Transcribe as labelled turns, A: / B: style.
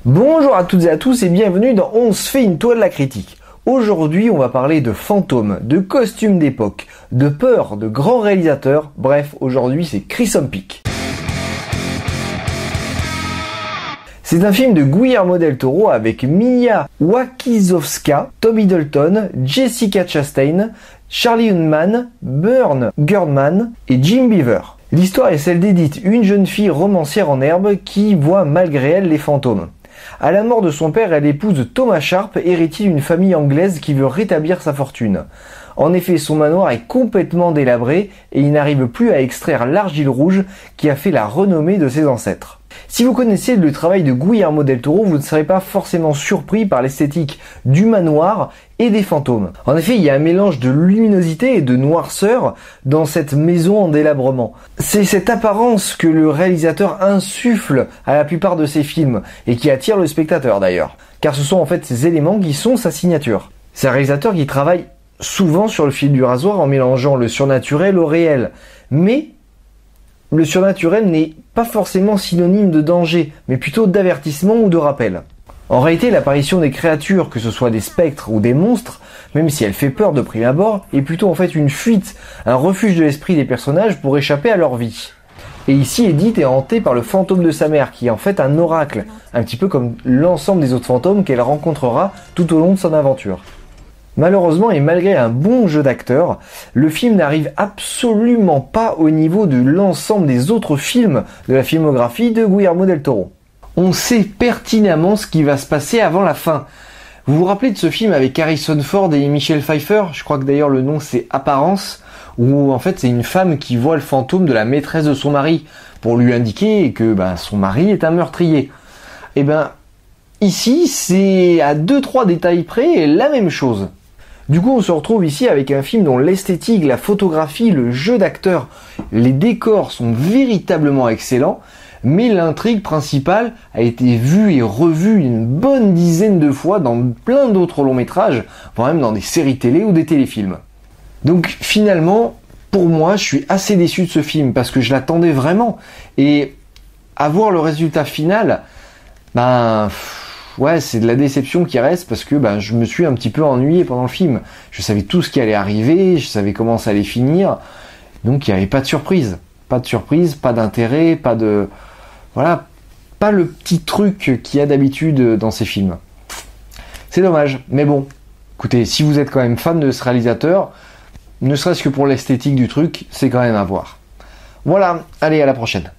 A: Bonjour à toutes et à tous et bienvenue dans On se fait une toile la critique. Aujourd'hui on va parler de fantômes, de costumes d'époque, de peur, de grands réalisateurs, bref aujourd'hui c'est Crimson Peak. C'est un film de Guillermo del Toro avec Mia Wasikowska, Tom Hiddleston, Jessica Chastain, Charlie Hunnam, Burn Girdman et Jim Beaver. L'histoire est celle d'Edith, une jeune fille romancière en herbe qui voit malgré elle les fantômes. À la mort de son père, elle épouse Thomas Sharp, héritier d'une famille anglaise qui veut rétablir sa fortune. En effet, son manoir est complètement délabré et il n'arrive plus à extraire l'argile rouge qui a fait la renommée de ses ancêtres. Si vous connaissez le travail de Guillermo del Toro, vous ne serez pas forcément surpris par l'esthétique du manoir et des fantômes. En effet, il y a un mélange de luminosité et de noirceur dans cette maison en délabrement. C'est cette apparence que le réalisateur insuffle à la plupart de ses films et qui attire le spectateur d'ailleurs. Car ce sont en fait ces éléments qui sont sa signature. C'est un réalisateur qui travaille souvent sur le fil du rasoir en mélangeant le surnaturel au réel. Mais le surnaturel n'est pas forcément synonyme de danger, mais plutôt d'avertissement ou de rappel. En réalité, l'apparition des créatures, que ce soit des spectres ou des monstres, même si elle fait peur de prime abord, est plutôt en fait une fuite, un refuge de l'esprit des personnages pour échapper à leur vie. Et ici, Edith est hantée par le fantôme de sa mère, qui est en fait un oracle, un petit peu comme l'ensemble des autres fantômes qu'elle rencontrera tout au long de son aventure. Malheureusement et malgré un bon jeu d'acteurs, le film n'arrive absolument pas au niveau de l'ensemble des autres films de la filmographie de Guillermo del Toro. On sait pertinemment ce qui va se passer avant la fin. Vous vous rappelez de ce film avec Harrison Ford et Michelle Pfeiffer? Je crois que d'ailleurs le nom c'est Apparence, où en fait c'est une femme qui voit le fantôme de la maîtresse de son mari pour lui indiquer que son mari est un meurtrier. Et ici c'est à 2-3 détails près la même chose. Du coup, on se retrouve ici avec un film dont l'esthétique, la photographie, le jeu d'acteurs, les décors sont véritablement excellents, mais l'intrigue principale a été vue et revue une bonne dizaine de fois dans plein d'autres longs métrages, voire même dans des séries télé ou des téléfilms. Donc finalement, pour moi, je suis assez déçu de ce film parce que je l'attendais vraiment. Et à voir le résultat final, ouais, c'est de la déception qui reste parce que je me suis un petit peu ennuyé pendant le film. Je savais tout ce qui allait arriver, je savais comment ça allait finir, donc il n'y avait pas de surprise. Pas de surprise, pas d'intérêt, pas le petit truc qu'il y a d'habitude dans ces films. C'est dommage, mais bon, écoutez, si vous êtes quand même fan de ce réalisateur, ne serait-ce que pour l'esthétique du truc, c'est quand même à voir. Voilà, allez, à la prochaine.